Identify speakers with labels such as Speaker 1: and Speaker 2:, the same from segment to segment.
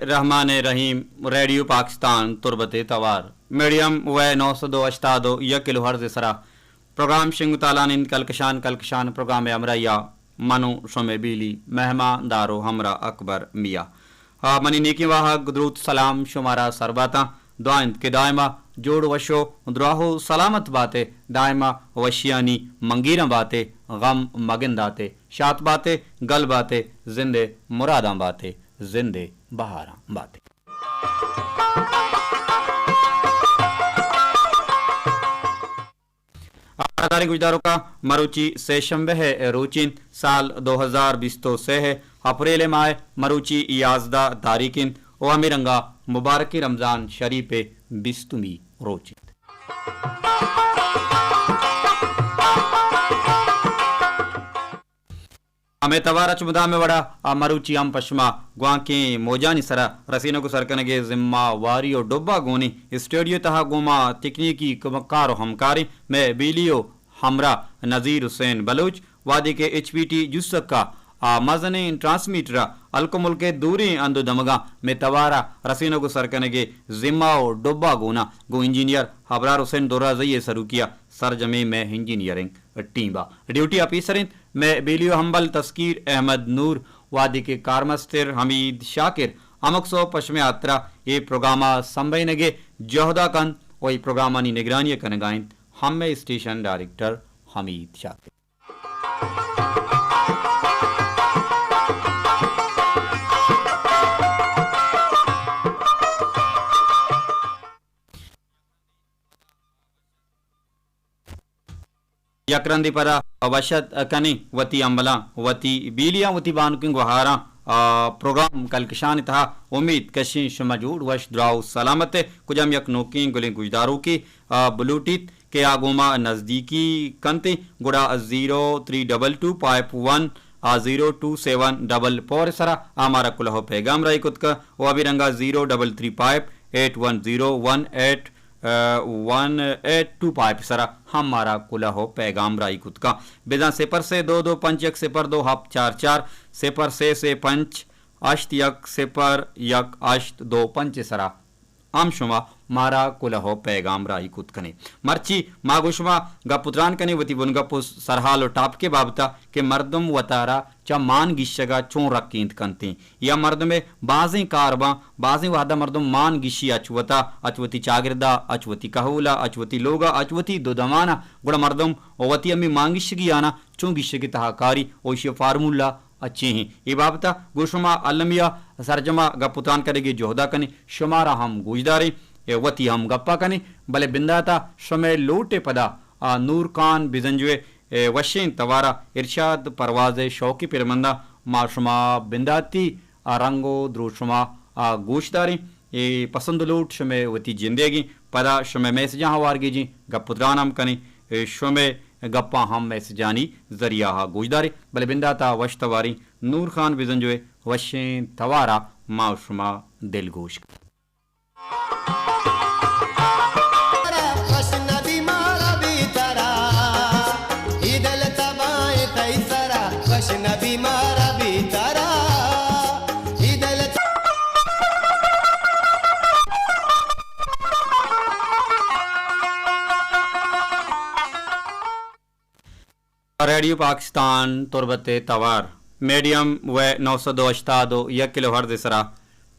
Speaker 1: बिस्मिल्लाहिर्रहमानिर्रहीम। रेडियो पाकिस्तान तुरबते तवार मीडियम व 902 1 किलो हर्ज सरा प्रोग्राम शिंग तालानिन कलकशान प्रोग्राम अमरया मनु शोमे बीली मेहमान दारो हमरा अकबर मिया मनी नेकी वाह गुदरूत सलाम शुमारा सरबाता दुआइंत के दायमा जोड़ वशो द्राहो सलामत बाते दायमा वशियानी मंगीरा बाते गम मगिंदाते शात बाते गल बाते जिंदे मुरादा बाते जिंदे बहारा बाते। गुजदारों का मरुची से शंबे है रोचिन साल 2020 तो से है अप्रैल माह मरुची याजदा तारीखिन ओ अमीरंगा मुबारकी रमजान शरीफ बिस्तुमी रोचित हमें तवारा चुमदा में बड़ा मरुची अम पश्मा गुआ के मोजानी सरा रसीनो को सरकनगे जिम्मा वारी और डोबा गोनी स्टूडियो तहा गुमा तकनीकी कमकार हमकारी में बीलियो हमरा नज़ीर हुसैन बलूच वादी के HPT जुस्सक का मजने ट्रांसमीटर अलकुमुल के दूरी अंदो दमगा में तवारा रसीनो को सरकनगे जिम्मा और डोबा गोना गो इंजीनियर हबरार हुसैन दोरा जये सरू किया सरजमे में इंजीनियरिंग टीम्बा ड्यूटी ऑफिसर में बेलियो हम्बल तस्कीर अहमद नूर वादी के कारमस्तिर हमीद शाकिर अमकसो पश्मे यात्रा ये प्रोग्रामा संबैनगे जोहदा कन वही प्रोग्रामा नी निगरानी कनगाइन हमें स्टेशन डायरेक्टर हमीद शाकिर यक्रंदी परा अवशत कनी वती अम्बला वती बीलिया वती बानुकिंग वहारा प्रोग्राम कलकशान था उम्मीद कशी शमजूड वश द्राउ सलामत कुजम यक नोकी गुले गुजदारों की ब्लूटूथ के आगोमा नजदीकी कंते गुड़ा 032251 02744 सरा हमारा कुलहो पैगाम राई कुत का वो अभी रंगा 0358101825 सरा हमारा कुला हो पैगाम राई कुत का बेजा सेपर से 2251 सेपर 2 हप 44 सेपर से पंच अष्ट यक सेपर यक अष्ट 2 पंच सरा आम शुमा मारा कुला हो पैगाम राई कुत कने मर्ची मागुशमा गपुत्रान कने वती बुनगपु सरहाल टाप के बाबता के मर्दम वतारा चा मान गिशगा चों रकींत कंती या मर्द में बाजी कारबा बाजी वादा मर्दम मान गिशी अचवता अचवती चागिरदा अचवती कहूला अचवती लोगा अचवती दोदमाना गुड़ा मर्दम ओवती अम्मी मांगिशगी आना चों गिशगी तहाकारी ओशिय फार्मूला अच्छे हैं ये बाबता गुशमा अलमिया सरजमा गपुतान करेगी जोहदा कने शुमारा हम गुजदारे वती हम गप्पा कने भले बिंदाता शमे लोटे पदा नूर खान बिजंजुए वशें तवारा इरशाद परवाज शौकी पिरमंदा माशुमा बिंदाती रंगो द्रोशुमा गोशदारी ये पसंद लोट शमे वती जिंदगी पदा शमे में जहाँ वारगी जी गपुत्रान हम कने शमे गप्पा हम में जानी जरिया गुजदारी भले बिंदाता वश तवारी नूर खान बिजंजुए वशें तवारा माशुमा दिल गोश रेडियो पाकिस्तान तुरबते तवार मीडियम व 902 1 किलो हर्ज सरा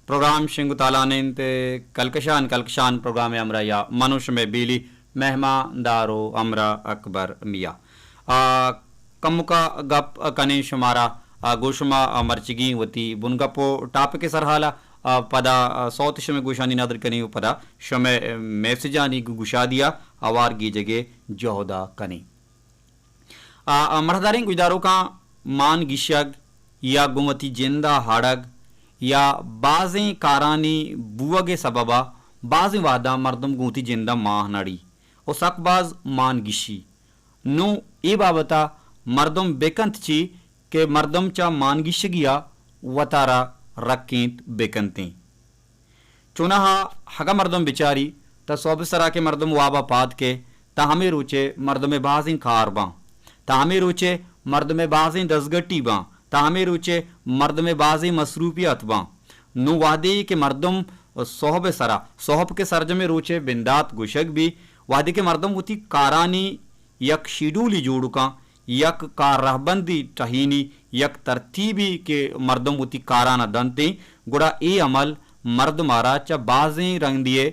Speaker 1: प्रोग्राम शिंगु तालानिन ते कलकशान प्रोग्राम अमरा या मनुष्य में बीली मेहमान दारो अमरा अकबर मिया कमुका गप कने शुमारा गोशुमा मर्चिगी वती बुनगपो टाप के सरहाला पदा सौत शमे गुशानी नादर कनी पदा शमे मैसेजानी गुशा दिया आवार की जगह जोहदा कनी मरदारें गुजदारों का मान गिशग या गुमती जिंदा हाड़ग या बाजें कारानी बुआ सबबा बाजें वादा मर्दम गुमती जिंदा माह नड़ी और सकबाज मान गिशी नो ए बाबता मर्दम बेकंत ची के मर्दम चा मान गिशगिया वतारा रक्कींत बेकंती चुनाहा हगा मर्दम बिचारी ता सोबसरा के मर्दम वाबा पाद के ता हमें रुचे मर्दम बाजें कारबा तामे रुचे मर्द में बाजी दसगट्टी बा तामे रुचे मर्द में बाजी मसरूफियत बा नु वादी के मर्दम सोहब सरा सोहब के सरजमे रोचे बिंदात गुशक भी वादी के मर्दम उती कारानी यक शिडूली जोड़ुका यक कारहबंदी टहीनी यक तरतीबी के मर्दम उती काराना दंते गुड़ा ए अमल मर्द मारा च बाजें रंग दिए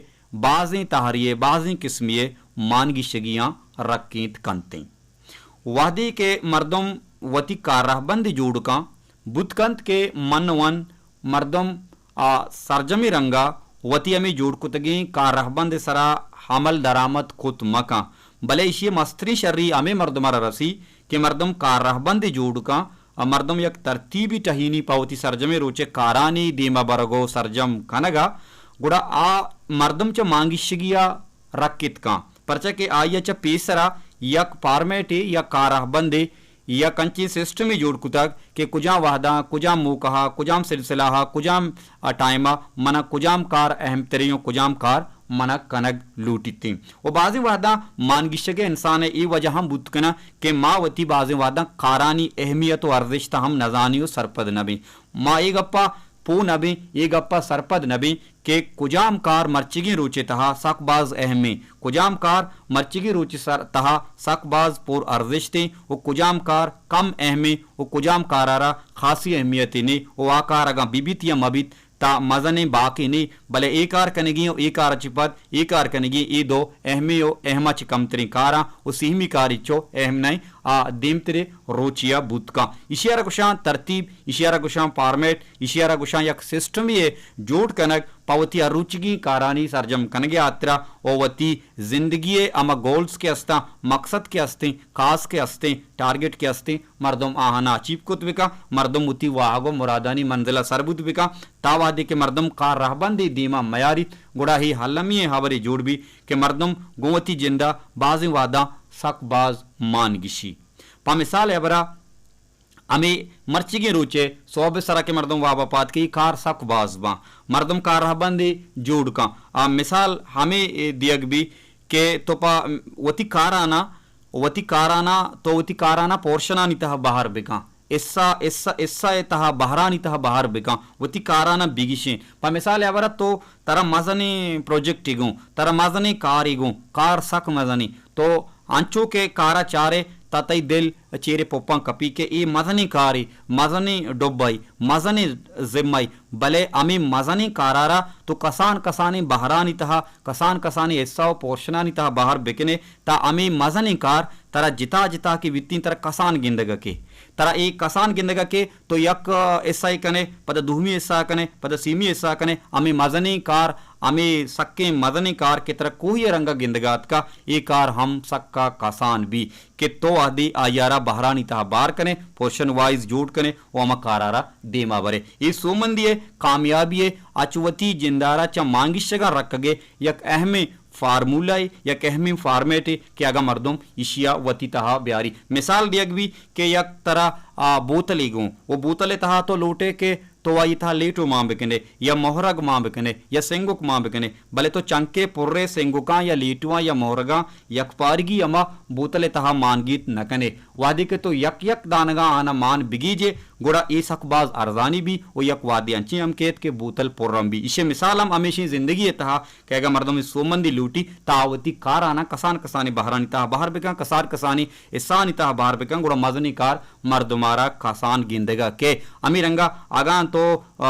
Speaker 1: बाजें तहारिये बाजें किस्मिये मानगी शगियां रक्कीत कंते वादी के मर्दम वती कारहबंदी जोड़ुका बुतकंत के मन वन मर्दम सरजमी रंगा वती अमी जोड़कुतगी कारहबंद सरा हमल दरामत खुत मका भले इसी मस्त्री शर्री अमे मर्दमर रसी के मर्दम कारहबंद जोड़का मर्दम यक तरतीबी टहीनी पावती सरजमे रोचे कारानी दीमा बरगो सरजम कनगा गुड़ा आ मर्दम च मांगिशगिया रक्कित का परचा के आया च पेसरा यक पारमेटे या कारहबंदे या कंची सिस्टम जोड़ कुतक के कुजाम वाहदा कुजाम मुकहा कुजाम सिलसिला कुजाम टाइमा मना कुजाम कार अहम तरियों कुजाम कार मना कनग लूटिती वो बाजी वादा मानगिशगे इंसान है ये वजह हम बुतकना के मावती बाजी वादा कारानी अहमियत व अर्जिश हम नजानियो सरपद नबी माँ एक गप्पा पू नबी ये गप्पा सरपद नबी के कुजाम कार मर्चिगी रुचि तहा सकबाज अहमी कुजाम कार मर्चिगी रुचि सर तहा सकबाज पुर अर्जिश थे वो कुजाम कार कम अहमी वो कुजाम कारारा खासी अहमियत ने वो आकार अगा बिबित या मबित ता मजने बाकी नहीं भले एक आर कनेगी एक आर चिपत एक आर कनेगी ई दो अहमी ओ अहमा चिकम तरी कारा ओ सीहमी कारी चो अहम नहीं दीम तेरे रोचिया बुत का इशियारा गुशां तरतीब इशियारा गुशां फॉर्मेट इशियारा गुशां यक सिस्टम ये जोड़ कनक पावती अरुचिगी कारानी सरजम कनगे आत्रा ओवती जिंदगी अमा गोल्स के अस्ता मकसद के अस्ते खास के अस्ते टारगेट के अस्ते मर्दम आहाना अचीव कुतविका मर्दम उती वागो मुरादानी मंजिला सरबुत विका तावादे के मर्दम कार रहबंदी दीमा मयारी गुड़ा ही हलमी हवरी जोड़ भी के मर्दम गोवती जिंदा बाजी वादा सकबाज मानगिशी पा मिसाल एबरा अमे मर्चिगे रोचे सोबे सरा के मर्दम वाबापात की कार सकबाज बा मर्दम कार रहबंदी जोड़ का मिसाल हमें दियग भी के तो पा वती काराना तो वती काराना पोर्शना नितः बाहर बिका इस्सा तहा बहरानी तहा बाहर बिका वती काराना बिगिशे पा मिसाल एवरा तो तरा मजनी प्रोजेक्ट इगो तरा मजनी कार इगो कार सक मजनी तो अंचो के कारा चारे ततई दिल चेरे पोपा कपी के ई मजनी कारी मजनी डोबाई मजनी जिम्माई भले अमी मजनी कारारा तो कसान कसानी बहरानी तहा कसान कसानी ऐसा पोर्शनानी तहा बाहर बिकने ता अमी मजनी कार तरा जिता जिता की वित्ती तरा कसान गिंदग के तरा एक कसान गिंदग के तो यक ऐसा कने पद दुहमी ऐसा कने पद सीमी ऐसा कने अमी मजनी कार अमी सक्के मदनी कार के तरह कोई रंगा गिंदगात का ये कार हम सक्का कसान भी के तो आदि आयारा बहरानी तहा बार कने पोर्शन वाइज जोड़ कने वो अमा कारारा देमा बरे ये सोमंदिये कामयाबी अचुवती जिंदारा च मांगिशगा रखगे यक अहमे फार्मूला या कहमी फार्मेट के अगा मर्दम इशिया वती तहा ब्यारी मिसाल दियग भी के यक तरह बोतल गो वो बोतले तहा तो लोटे के तो वाई था लेटो मां बिकने या मोहरग मां बिकने या सेंगुक मां बिकने भले तो चंके पुर्रे सेंगुका या लीटुआ या मोहरगा यकपारगी अमा बोतले तहा मानगीत नकने वादी के तो यक यक दानगा आना मान बिगीजे गुड़ा ए सकबाज अरजानी भी वो यक वादी अंची अमकेत के बोतल पुर्रम भी इसे मिसाल हम हमेशा जिंदगी तहा कहेगा मर्दम सोमंदी लूटी तावती कार आना कसान कसानी बहरानी तहा बाहर बिका कसार कसानी ईसानी तहा बाहर बिका गुड़ा मजनी कार मर्दमारा कसान गिंदगा के अमीरंगा आगा तो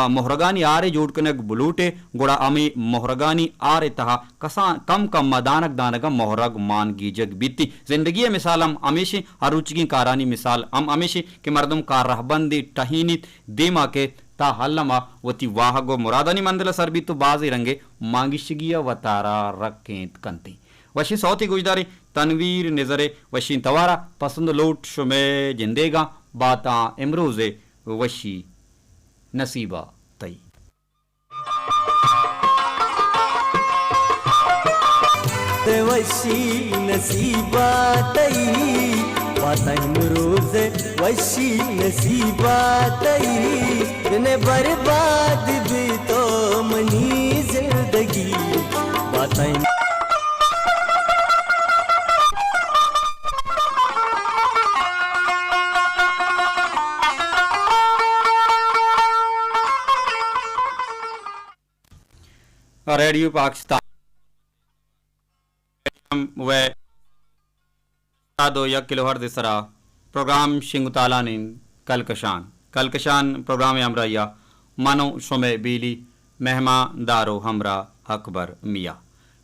Speaker 1: मोहरगानी आरे जोड़ कने बुलूटे गुड़ा अमी मोहरगानी आरे तहा कसान कम कम दानक दानक मोहरग मान गीजग बीती जिंदगी मिसाल हम हमेशा अरुचिकी कारानी मिसाल हम हमेशा के मर्दम कार रहबंदी टहीनित देमा के ता हल्लमा वती वाहगो मुरादानी मंदला सरबी तो बाजी रंगे मांगिशगिया वतारा रखें कंती वशी सौती गुजदारी तनवीर नजरे वशी तवारा पसंद लोट शुमे जिंदेगा बाता इमरोजे वशी नसीबा तई
Speaker 2: वशी नसीबा तई बाता इमरोजे वशी नसीबा तई ने बर्बाद भी तो मनी जिंदगी बाता
Speaker 1: रेडियो पाकिस्तान व 1 इसरा प्रोग्राम शिंगताला नीन कलकशान प्रोग्राम हमराया मानो शुमे बीली मेहमा दारो हमरा अकबर मिया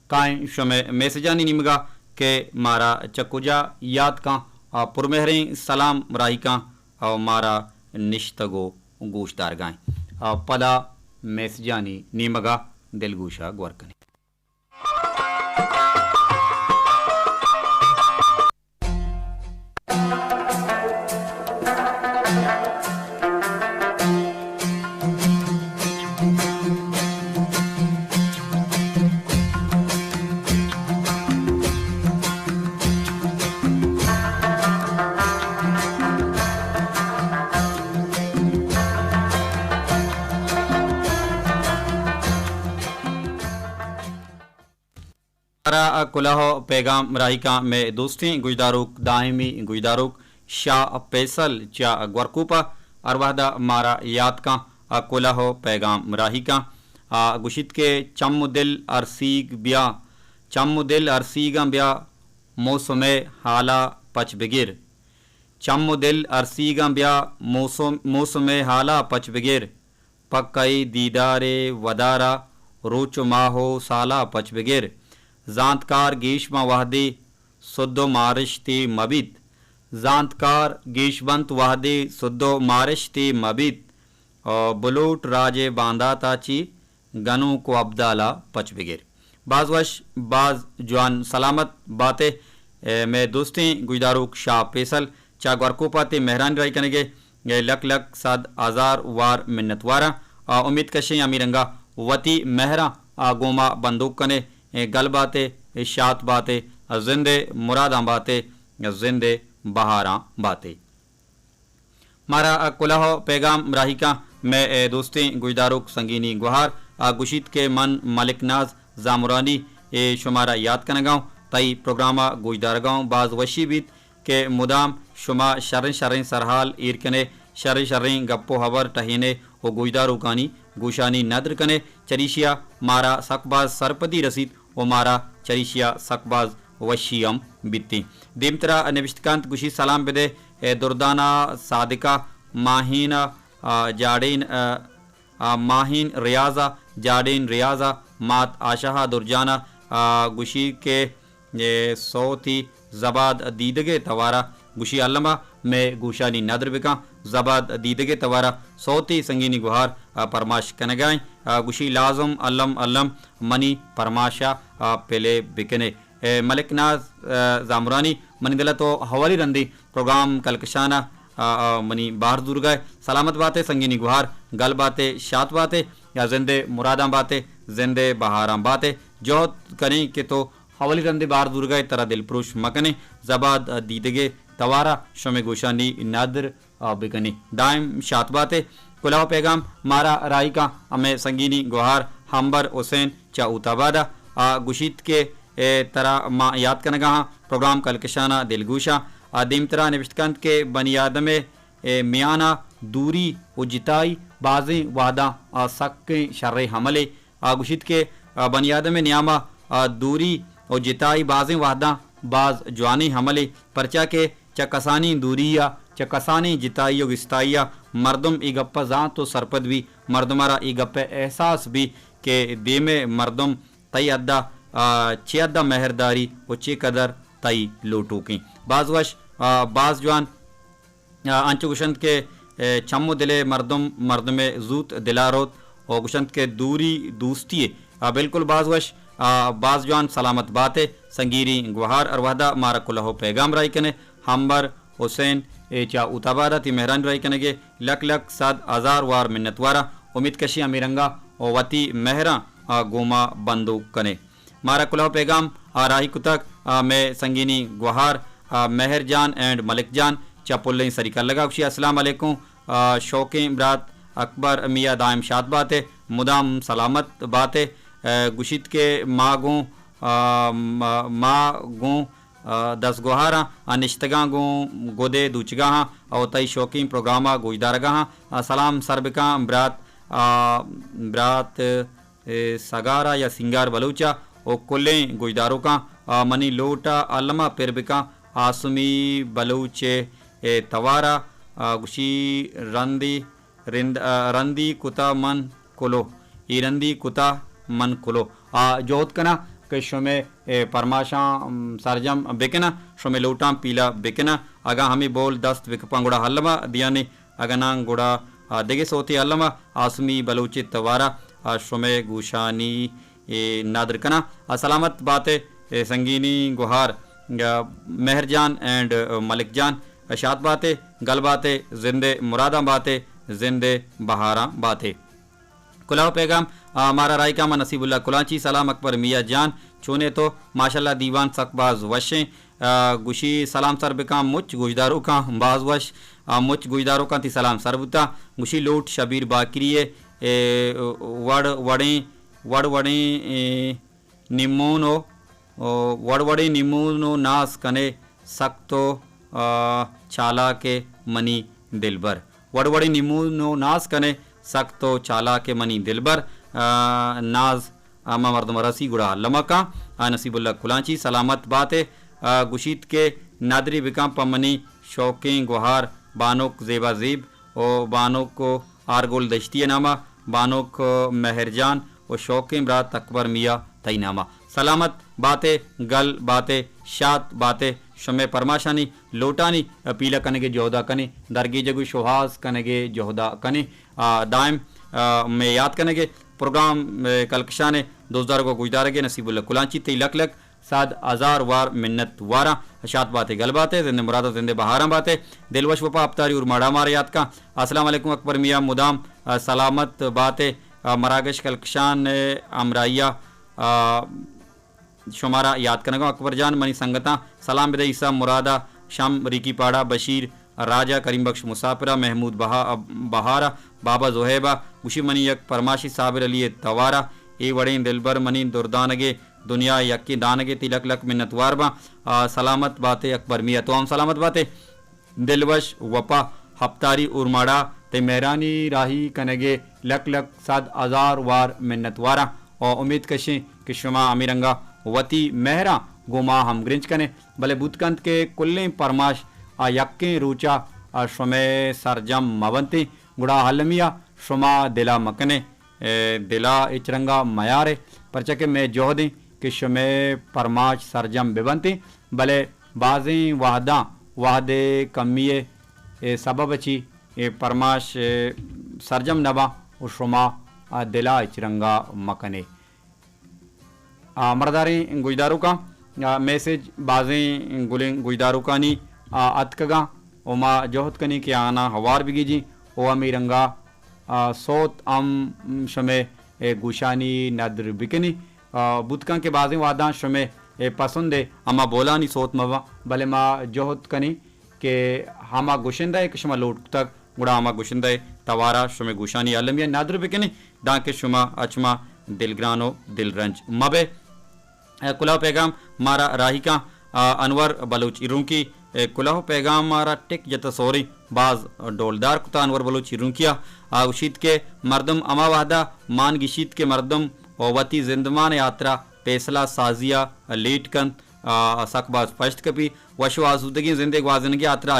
Speaker 1: काएं शुमे मैसेजानी निमगा के मारा चकुजा याद का पुरमेहरें सलाम राही का और मारा निश्तगो गोशदार गाएं पदा मैसेजानी निमगा दिलगोशा ग्वरकनी कुलाहो पैगाम राहिका में दोस्ती गुजदारुक दायमी गुजदारुक शाह फैसल चा ग्वरकूपा अरवादा मारा याद का कुलाहो पैगाम राहिका गुशित के चमुदिल अरसीगा ब्या मौसमे हाला पच बिगिर चमुदिल अरसीगा ब्या मौसमे हाला पच बिगिर पक्कई दीदारे वदारा रोच माहो साला पच बिगिर जानतकार गीशमा वाहदे सुद्दो मारिशती मबित जानतकार गीशबंत वाहदे सुद्दो मारिशती मबित और बुलूट राजे बांदा ताची गनु को अब्दाला पच बिगिर बाजवश बाज जवान सलामत बातें में दोस्ती गुजदारुक शाह फैसल चा ग्वरकूपाते मेहरान राई कनेगे लक लक सद आजार वार मिन्नतवारा उम्मीद कशे अमीरंगा वती मेहरा गोमा बंदूक कने गल बातें शात बातें जिंदे मुरादा बातें जिंदे बहारा बातें मारा कुलाहो पैगाम राहिका में दोस्ती गुजदारुक संगीनी गुहार गुशित के मन मलिक नाज जामुरानी शुमारा याद कनगाँव तई प्रोग्रामा गुजदारगाँव बाज वशी बीत के मुदाम शुमा शर्रें सरहाल ईरकने शर्रें गप्पो हवर टहीने ओ गुजदारुकानी गुशानी नदर कने चरीशिया मारा सकबाज सरपदी रसीद ओ मारा चरीशिया सकबाज वशियम बित्ती दीमतरा नविश्तकांत गुशी सलाम बिदे दुर्दाना सादिका माहीन जाडीन माहीन रियाजा जाडीन रियाजा मात आशाहा दुर्जाना गुशी के सौती जबाद दीदगे तवारा गुशी अल्लमा में गुशानी नदर बिका जबाद दीदगे तवारा सौती संगीनी गुहार परमाश कनगाएं गुशी लाजम अल्लम अल्लम मनी परमाशा पेले बिकने मलिक नाज जामुरानी मनी दिला तो हवाली रंदी प्रोग्राम कलकशाना मनी बाहर दुर्गाए सलामत बातें संगीनी गुहार गल बातें शात बातें या जिंदे मुरादां बातें जिंदे बहारां बातें जोहत करें कि तो हवाली रंदे बाहर दुर्गाए तरा दिल पुरुष मकने जबाद दीदगे तवारा शमे गोशानी नादर बिकनी दायम शात बातें कुलाव पैगाम मारा राई का हमें संगीनी गुहार हम्बर हुसैन चा उताबादा गुशित के तरा मा याद कनगा प्रोग्राम कलकशाना दिलगूशा दीमतरा निविश्तकंत के बनियादम मियाना दूरी उजिताई बाजी वादा सक्के शर्रे हमले गुशित के बनियादम नियामा दूरी और जिताई बाजी वादा बाज जवानी हमले परचा के चकसानी दूरिया चकसानी जिताई और इस्ताइया मर्दम ई गप्पा जान तो सरपद भी मर्दमारा ई गप्पे एहसास भी के देमे मर्दम तई अद्दा चे अद्दा मेहरदारी और चे कदर तई लोटूकी बाजवश बाज जवान अंचु गुशंत के चम्मो दिले मर्दम मर्दमे जूत दिलारोत और गुशंत के दूरी दोस्ती बिल्कुल बाजवश बाज जवान सलामत बातें संगीरी गुहार अरवादा मारा कुलहो पैगाम राई कने हम्बर हुसैन चा उताबारा ती मेहरान राई कने के लक लक सद आजार वार मिन्नतवारा उम्मीद कशी अमीरंगा और वती मेहरा गोमा बंदूक कने मारा कुलहो पैगाम राही कुतक में संगीनी गुहार मेहर जान एंड मलिक जान चपुल्ले सरीका लगा खुशी अस्सलाम वालेकुम शौकीन ब्रात अकबर मियाँ दायम शाद बातें मुदाम सलामत बातें गुशित के मागों मागों दस गुहारा निश्तगा गो गोदे दूचगा और तई शौकीन प्रोग्रामा गुजदारगा सलाम सरबिका ब्रात ब्रात सगारा या सिंगार बलूचा ओ कुल्लें गुजदारों का मनी लोटा अलमा पिरबिका आसमी बलूचे तवारा गुशी रंदी कुता मन कुलो ई रंदी कुता मन कुलो जोत कना के शुमे परमाशा सरजम बेकना शुमे लोटा पीला बेकना अगा हमें बोल दस्त विक पंगुड़ा हल्लमा दियाने अगनांग गुड़ा देगे सोती हल्लमा आसमी बलूची तवारा शुमे गुशानी नादर कना सलामत बातें संगीनी गुहार मेहरजान एंड मलिक जान शात बातें गल बातें जिंदे मुरादा बातें जिंदे बहारा बातें कुलाह पैगाम हमारा रायका मा नसीबुल्ला कुलाची सलाम अकबर मियाँ जान चुने तो माशाल्लाह दीवान सकबाज वशें गुशी सलाम सरबिका मुच गुजदारों का बाजवश मुच गुजदारों का ती सलाम सरबुता गुशी लोट शबीर बाकरिए वड़वड़े निमोनो नास कने सक्तो चाला के मनी दिलबर वड़वड़े निमोनो नास कने सक्तो चाला के मनी दिलबर नाज आमा मर्दम रसी गुड़ा लमका नसीबुल्ला कुलाची सलामत बातें गुशीत के नादरी बिका पमनी शौकें गुहार बानोक जेबा जेब ओ बानोक को आरगोल दश्ती नामा बानोक मेहरजान और शौकें ब्रात अकबर मियाँ तईनामा सलामत बातें गल बातें शात बातें शमे परमाशानी लोटानी पीला कनगे जोहदा कने दरगी जगु शोहास कनगे जोहदा कने दायम में याद कनगे प्रोग्राम कलकशा ने 2000 को गुजदारगे नसीबुल्ला कुलाची तई लक लक साद हजार वार मिन्नत वारा शात बातें गल बातें जिंदे मुरादा जिंदे बहारा बातें दिलवश वपा अफ्तारी और माड़ा मार याद का अस्सलाम वालेकुम अकबर मियाँ मुदाम सलामत बातें मरागश कलकशान अमराइया शुमारा याद करने अकबर जान मनी संगता सलाम बिद ईसा मुरादा शाम रिकी पाड़ा बशीर राजा करीम बख्श मुसाफिरा महमूद बहारा बाबा जोहेबा उशी मनी यक परमाशी साबिर अली तवारा ए वड़े दिलबर मनी दुर्दानगे दुनिया यक्की दानगे तिलक लक मिन्नतवार बा सलामत बातें अकबर मियाँ तो हम सलामत बातें दिलवश वपा हफ्तारी उर्माड़ा ते मेहरानी राही कनगे लक लक साद हजार वार मिन्नतवारा और उम्मीद कशें कि शुमा अमीरंगा वती मेहरा गुमा हम ग्रिंच कने भले बुतकंत के कुल्ले परमाश यक्के रूचा शुमे सरजम मवंती गुड़ा हलमिया शुमा दिला मकने दिला इचरंगा मयारे परचके में जोहदी कि शुमे परमाश सरजम बिबंती भले बाजी वाहदा वाहदे कमिए सबब छी परमाश सरजम नबा शुमा दिला इचरंगा मकने मरदारी गुजदारों का मैसेज बाजें गुलें गुजदारों का नी अतकगा ओमा जोहत कनी के आना हवार बिगी जी ओ अमीरंगा सोत अम शमे गुशानी नदर बिकनी बुतका के बाजें वादा शमे पसंद अमा बोला नी सोत मवा भले मा जोहत कनी के हमा गुशिंदा एक शमा लोट तक गुड़ा हमा गुशिंदा तवारा शमे गुशानी अलमिया नदर बिकनी डाके शुमा अचमा दिलग्रानो दिलरंज मबे कुलाह पैगाम मारा राहिका अनवर बलूच इरुंकी कुलाह पैगाम मारा टिक जत सोरी बाज डोलदार कुता अनवर बलूच इरुंकिया उशीत के मर्दम अमा वाहदा मान गिशीत के मर्दम ओवती जिंदमान यात्रा फैसला साजिया लेटकंत सकबाज फश्त कपी वशो आसूदगी जिंदगी वाजनगी यात्रा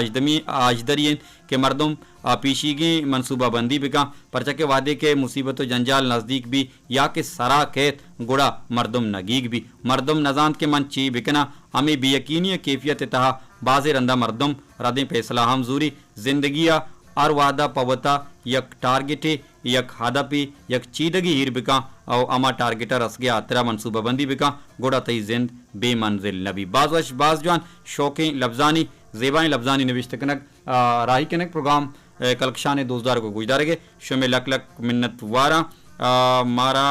Speaker 1: आजदरियन के मर्दम पीशीगी मनसूबा बंदी बिका परचा के वादे के मुसीबत जंजाल नज़दीक भी या के सरा कैत गुड़ा मर्दम नगीग भी मर्दम नजान के मन ची बिकना हमें बेयकीनी कैफियत तहा बाज़ रंदा मर्दम रदें फैसला हमजूरी जिंदगिया और वादा पवता यक टारगेटे यक हादापी यक चीदगी हीर बिका और अमा टारगेटर रसगे आतरा मनसूबा बंदी बिका गोड़ा तई जिंद बेमंजिल नबी बाज़ बाज़ जवान शौकें लफ्जानी जेबाएँ लफ्जानी नविश्त कनक राही कनक प्रोग्राम कलकशान 2000 को गुजदारेगे शुमे लक लक मिन्नत वारा मारा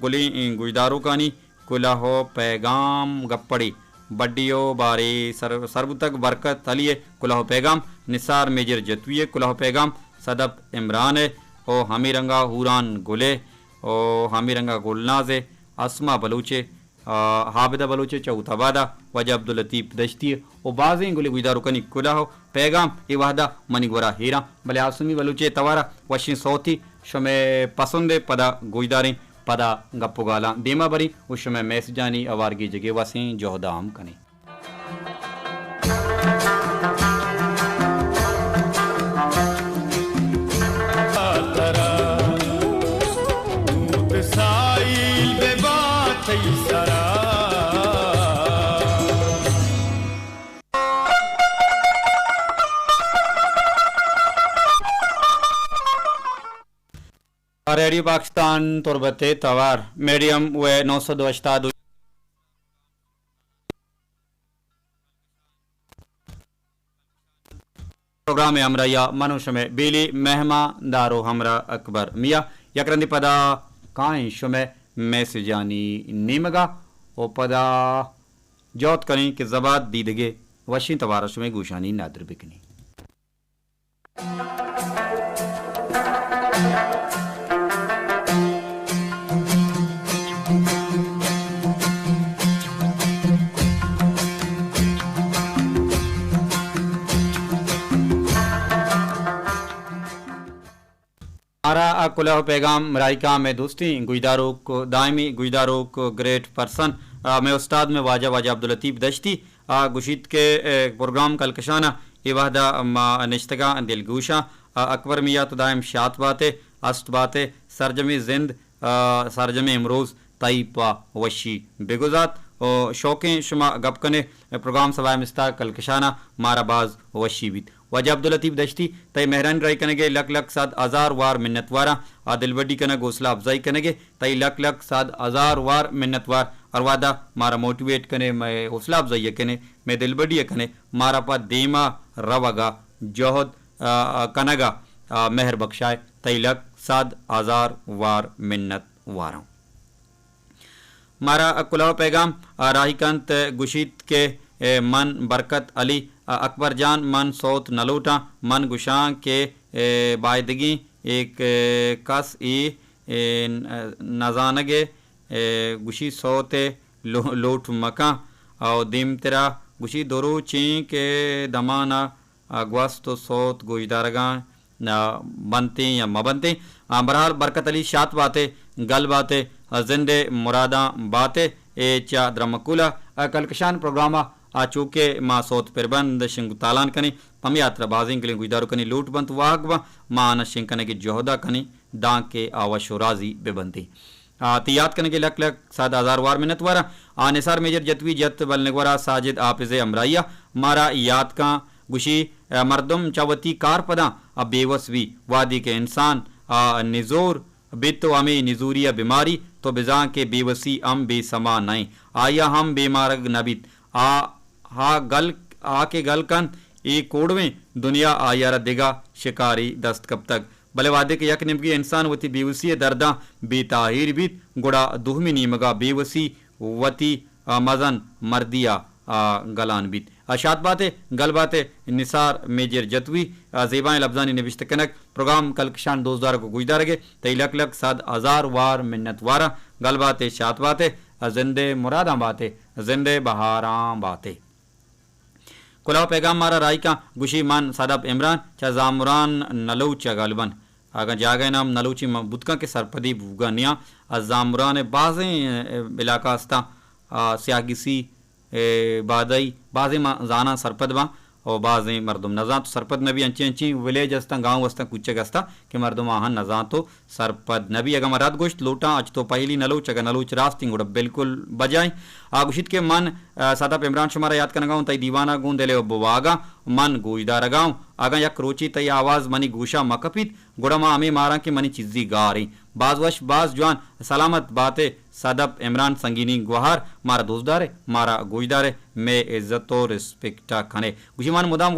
Speaker 1: गुली गुजदारों का नी कुलाहो पैगाम गप्पड़ी बड्डियो बारे सरबुतक बरकत अलिए कुलाहो पैगाम निसार मेजर जतविये कुलाहो पैगाम सदब इमरान ओ हमीरंगा हुरान गुले ओ हमीरंगा गुलनाजे अस्मा बलूचे हाबिदा बलूचे चौथाबादा वजह अब्दुल लतीफ़ दश्ती ओ बाज़ें गुले गुजदारों कनी कुलाहो पैगाम ए वाहदा मनी गोरा हीरा भले आसमी बलूचे तवारा वशी सौथी शमे पसंद पदा गुजदारें पदा गप्पो गाला देमा बरी उस समय मैसेजानी अवारगी जगह वासी जोहदाम कने रेडियो पाकिस्तान तुरबते तवार मीडियम व 902 प्रोग्राम हमरा या मनुष्य में बेली मेहमा दारो हमरा अकबर मिया यकरंदी पदा काई शुमे मैसेजानी नीमगा ओ पदा जौत करें कि जबात दीदगे वशी तवारा शुमे गुशानी नादर बिकनी हमारा कुलह पैगाम रायका में दोस्ती गुजदारों को दायमी गुजदारों को ग्रेट पर्सन में उस्ताद में वाजा वाजा अब्दुल लतीफ़ दश्ती गुशीत के प्रोग्राम कलकशाना इवादा निश्तगा दिलगूशा अकबर मिया तो दायम शात बातें अस्त बातें सरजमी जिंद सरजमी इमरोज़ तईपा वशी बेगुजात और शौक़ें शुमा गपकने प्रोग्राम सवाए मिस्ता कलकशाना मारा बाज वशी बीत वाजा अब्दुल लतीफ़ दश्ती तई मेहरान राय कनेगे लक लक साद हजार वार मिन्नतवारा दिलवडी कने गोसला अफजाई कनेगे तई लक लक साद हजार वार मिन्नतवार और वादा मारा मोटिवेट कने मैं हौसला अफजाई कने मैं दिलवडी कने मारा पा देमा रवगा जोहद कनगा मेहर बख्शाए तई लक साद हजार वार मिन्नत वारा मारा कुलाव पैगाम राहिकंत गुशीत के मन बरकत अली अकबर जान मन सोत नलूटा मन गुशां के बायदगी एक कस नजानगे गुशी सोते लोट मका और दिम तेरा गुशी दोरू ची के दमाना अगवस्त सोत गुजदारगा बनते या मबनते बहरहाल बरकत अली शात बातें गल बातें जिंदे मुरादा बातें ए चा द्रमकुला कलकशान प्रोग्रामा चूके माँ सोत पिरबंद शिंग तालान कनी पम यात्रा बाजिंग के लिए गुजदारो कनी लूट बंत वागवा माँ न शिंग कने की जोहदा कनी दां के आवशो राजी बेबंती तियात कने के लक लक 7,000 वार मिनत वारा निसार मेजर जतवी जत बलनगवरा साजिद आफिजे अमराइया मारा याद का गुशी मर्दम चवती कार पदा अब बेवसवी वादी के इंसान निजोर बितो अमे निजूरिया बीमारी तो बिजा के बेवसी अम बेसमा नहीं आया हम बेमारग नबित गल आके गल कन ए कोड़वें दुनिया आयारा दिगा शिकारी दस्त कब तक भले वादे के यक निमगी इंसान वती बेवसी दर्दा बेताहिर बीत गुड़ा दुहमी नीमगा बेवसी वती मजन मर्दिया गलान बीत अशात बातें गल बातें निसार मेजर जतवी जेबाएं लफ्जानी नविश्त कनक प्रोग्राम कलकशान 2000 को गुजदा रगे तई लक लक 7,000 वार मिन्नत वारा गल बातें शात बातें जिंदे मुरादा बातें जिंदे बहारां बातें कुलाव पैगाम मारा राय का गुशी मान सदब इमरान चा जामरान नलूचा गालबन अगर जागे नाम नलूची बुदका के सरपदी बुगानिया जामरान बाज़े इलाका अस्ता सियागिसी बादई बाज़े जाना सरपद बा और बाज़े मर्दम नज़ा तो सरपद नबी अंची अंची विलेज अस्ता गाँव अस्ता कुछ अस्ता कि मर्दम आहा नज़ा तो सरपद नबी अगर मराद गोश्त लूटा अच तो पहली नलूच अगर नलूच रास्तिंग उड़ बिल्कुल बजाए आगुशित के मन सदा इमरान शुमारा याद करना गाँव तई दीवाना गूंद ले बुवागा मन गूजदार गाँव आगा या क्रोची तई आवाज़ मनी गूशा मकपित गुड़मा अमी मारा के मनी चिज्जी गा रही बाजवश बाज जवान सलामत बातें सदब इमरान संगीनी गुहार मारा दोस्तदारे मारा गुजदारे में इज्जतो रिस्पेक्टा खने गुशीमान मुदाम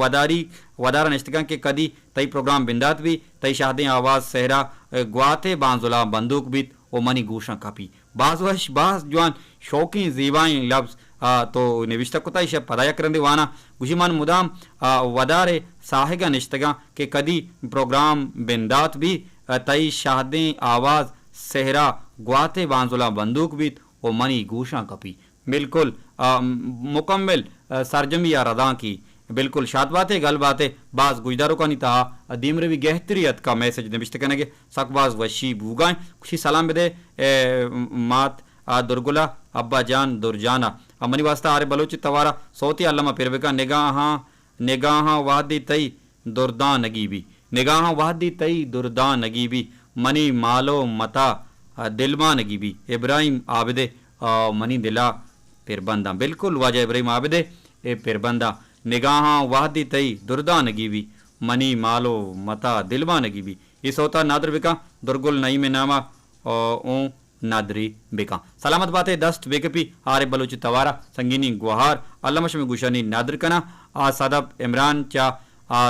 Speaker 1: वदारी वदारा निश्तगा के कदी तई प्रोग्राम बिंदात भी तई शाहदे आवाज सहरा गुआते बांजुला बंदूक बीत ओ मनी गोशा कापी बाजवश बाज जवान शौकी जीवाएं लफ्ज तो निविष्टा कुता इशा पदाया करंदे वाना गुशीमान मुदाम वदारे साहिगा निश्तगा के कदी प्रोग्राम बिंदात भी तई शाहदे आवाज सहरा गुआते बांजुला बंदूक बीत ओ मनी गोशा कपी बिल्कुल मुकम्मल सरजमी या रदा की बिल्कुल शाद बातें गल बातें बाज गुजदारों का निता दीमरवी गहतरियत का मैसेज निबिश्त करने के सकबाज वशी बूगाएं खुशी सलाम बेदे मात दुर्गुला अब्बा जान दुरजाना अमनी वास्ता आरे बलोच तवारा सोती अल्लामा पिरबिका निगाह वादी तई दुर्दा नगीबी निगाह वादी तई दुर्दा नगीबी मनी मालो मता दिलमा नगीबी इब्राहिम आबिदे मनी दिला पिरबंदा बिल्कुल वाजा इब्राहिम आबिदे ए पिरबंदा निगाह वादी तई दुर्दा नगीबी मनी मालो मता दिलमा नगीबी इस होता नादर बिका दुर्गुल नई में नामा ओ नादरी बिका सलामत बातें दस्त बेकपी आरे बलोच तवारा संगीनी गुहार अल्लामश में गुशानी नादर कना आ सदब इमरान चा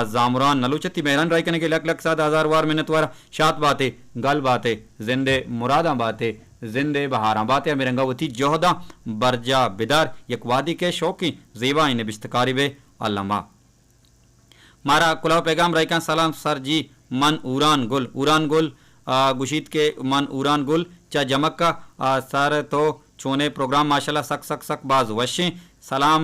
Speaker 1: जामरान नलुचती मेहरान राय करने के लक लक 7,000 वार मिन्नत वारा शात बातें गल बातें जिंदे मुरादा बातें जिंदे बहारा बातें मिरंगावती जोहदा बरजा बिदार यकवादी के शौकी जेवा इन बिस्तकारी बे अल्लामा मारा कुलाव पैगाम रायका सलाम सर जी मन उरान गुल गुशीत के मन उरान गुल चा जमक का सर तो छोने प्रोग्राम माशाल्लाह सक बाज वशे सलाम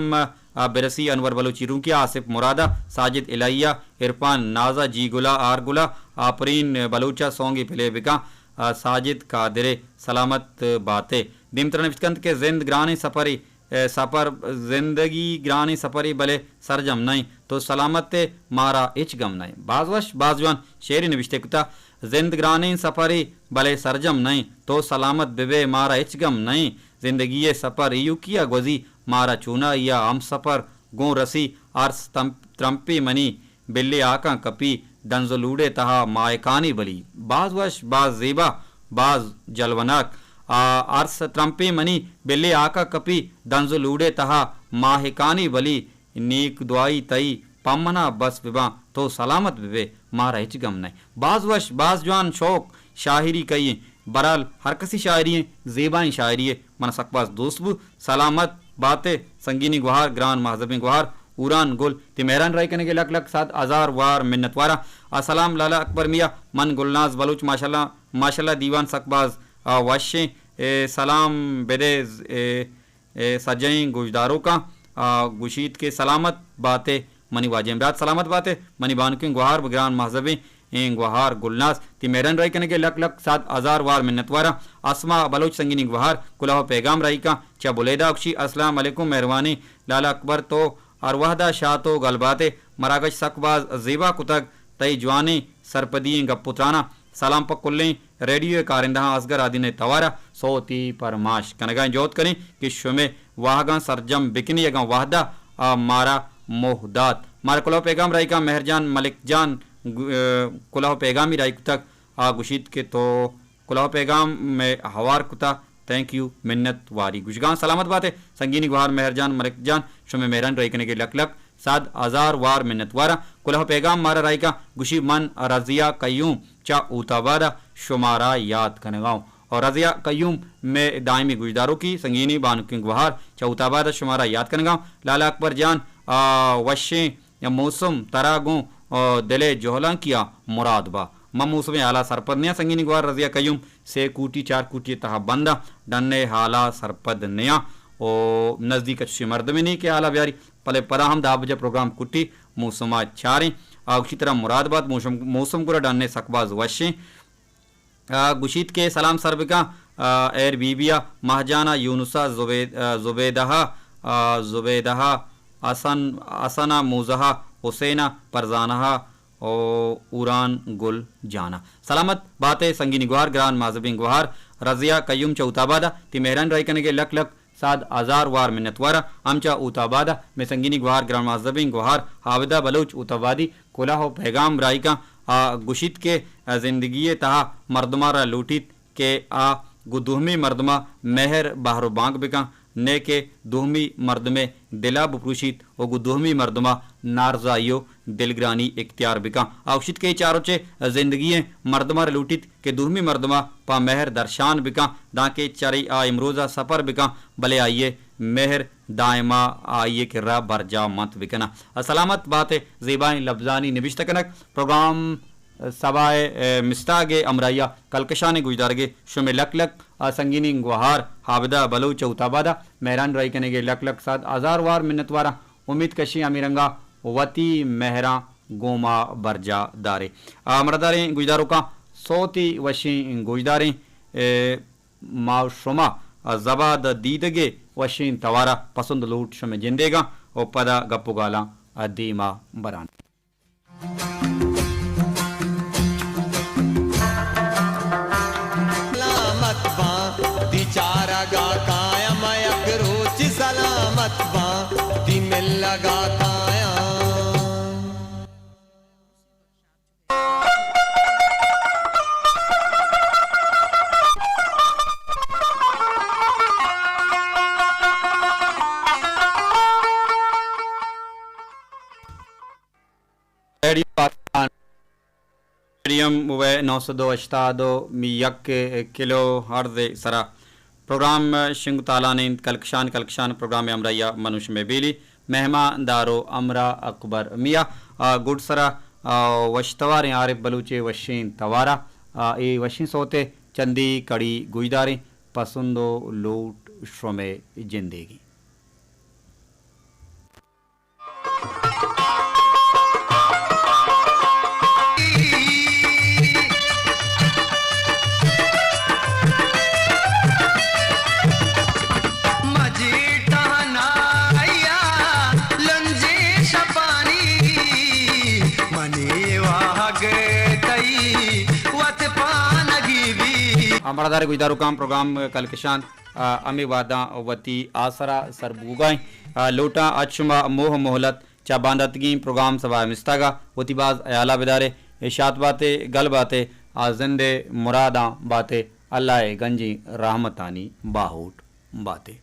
Speaker 1: बेरसी अनवर बलोची रूकिया आसिफ मुरादा साजिद इलाइया इरफान नाजा जी गुला आर गुला आफरीन बलूचा सोंगी फिले बिका साजिद कादिरे सलामत बातें दिमतर नफिकंत के जिंद ग्रानी सफरी सफर जिंदगी ग्रानी सफरी भले सरजम नहीं तो सलामत मारा इच गम नहीं बाजवश बाजवान शेरी नविश्ते कुता जिंद ग्रानी सफरी भले सरजम नहीं तो सलामत बिबे मारा इच गम नहीं जिंदगी सफर यू किया गोजी मारा चूना या हम सफर गो रसी अर्स त्रम्पी मनी बिल्ली आका कपी डंजलूडे तहा मायकानी बली बाजवश बाज जेबा बाज जलवनाक अर्स त्रम्पी मनी बिल्ली आका कपी डंजलूडे तहा माहिकानी बली नीक दुआई तई पमना बस बिबा तो सलामत बिबे मारा हिच गम नहीं बाजवश बाज जवान शौक शायरी कई बराल हर कसी शायरी जेबाई शायरी मन सकबाज दोस्तबू सलामत बातें संगीनी गुहार ग्रान महजबी गुहार उरान गुल तिमेरान राय करने के लक 7,000 वार मिन्नत वारा असलाम लाला अकबर मिया मन गुलनाज बलूच माशाल्लाह दीवान सकबाज वाशे सलाम बेदे सजई गुजदारों का गुशीत के सलामत बातें मनी वाजिमरात सलामत बातें मनी बानकी गुहार ग्रान महजबी गुहार गुलनाज तिमेरन राय करने के लक 7,000 वार मिन्नत वारा असमा बलोच संगीनी गुहार कुलाह पैगाम राय का चा बुलेदा अक्षी अस्सलाम वालेकुम मेहरबानी लाला अकबर तो अरवाहदा शाह तो गलबाते मरागश सकबाज जेबा कुतक तई जवानी सरपदी गपुत्राना सलाम पकुल्ले रेडियो कारिंदा असगर आदि ने तवारा सोती परमाश कनगा जोत करें कि शुमे वाहगा सरजम बिकनी यगा वाहदा मारा मोहदात मारा कुलाह पैगाम राय का मेहरजान मलिक जान कुलाह पैगामी राय तक गुशीत के तो कुलाह पैगाम में हवार कुता थैंक यू मिन्नत वारी गुशगान सलामत बात है संगीनी गुहार मेहरजान मलिक जान शुमे मेहरान राय करने के लक 7,000 वार मिन्नत वारा कुलाह पैगाम मारा राय का गुशी मन रजिया कयूम चा उताबादा शुमारा याद कनगाँव और रजिया कयूम में दायमी गुजदारों की संगीनी बानुकी गुहार चा उताबादा शुमारा याद कनगाँव लाला अकबर जान वशे या मौसम तरागों दिले जोहला किया मुराद बा मौसम आला सरपद नया संगीनी गुहार रजिया कयूम से कूटी 4 कूटी तहा बंदा डन्ने हाला सरपद नया ओ नज़दीक अच्छी मर्द में नहीं के आला ब्यारी पले परा हम दाबजा प्रोग्राम कुटी मौसमा चारें उसी तरह मुरादबाद मौसम गुरा डालने सकबाज वशे गुशीत के सलाम सरबिका एर बीबिया महजाना यूनुसा जुबेदहा असना मुजहा हुसैना परजानहा उरान गुल जाना सलामत बातें संगीनी गुहार ग्रान माजबी गुहार रजिया कयूम चौताबादा ती मेहरान राय करने के लक 7,000 वार मिन्नत वारा आमचा उताबादा में संगीनी गुहार ग्रान माजबी गुहार हाविदा बलोच उताबादी कुलाह पैगाम राय का गुशित के जिंदगी तहा मर्दमारा लूटित के गुदुहमी मर्दमा मेहर बहरो बांग बिका ने के दुहमी मर्द में दिला बुपुशित और गुदुहमी मर्दमा नारजाइयो दिलग्रानी इख्तियार बिका आवशित के चारों चे जिंदगी मर्दमा लूटित के दुहमी मर्दमा पा मेहर दर्शान बिका दाके चरी आ इमरोजा सफर बिका भले आइए मेहर दायमा आइए कि रा बरजा मत बिकना सलामत बात जेबाई लफ्जानी निबिश्त कनक प्रोग्राम सबाए मिस्तागे अमराइया कलकशान गुजदारगे शुमे लक संगीनी गुहार हाविदा बलूच उताबादा मेहरान राय कनेगे लक 7,000 वार मिन्नत वारा उम्मीद कशी अमीरंगा वती मेहरा गोमा बरजा दारे मरदारे गुजदारों का सोती वशी गुजदारे माशुमा जबाद दीदगे वशीन तवारा पसंद लूट शमे जिंदेगा और पदा गपुगाला अदीमा बरान
Speaker 2: सलामत बा दिचारा गा कायम अकरोच सलामत बा दिमिल लगा काया
Speaker 1: मीडियम वे 902 मियक किलो हर्ज सरा प्रोग्राम शिंग तालाने कलकशान प्रोग्राम अमराया मनुष्य में बेली मेहमान दारो अमरा अकबर मिया गुडसरा वशतवार आरिफ बलूचे वशीन तवारा ए वशीन सोते चंदी कड़ी गुजदारी पसंदो लूट श्रमे जिंदगी हमारा गुजदारू काम प्रोग्राम कलकशान अमी वादा वती आसरा सरबूगाई लोटा अचुमा मोह मोहलत चा बांदतगी प्रोग्राम सभा मिस्तागा वतीबाज अयाला बिदारे इशात बातें गल बातें जिंदे मुरादा बातें अल्लाह गंजी रहमतानी बाहूट बातें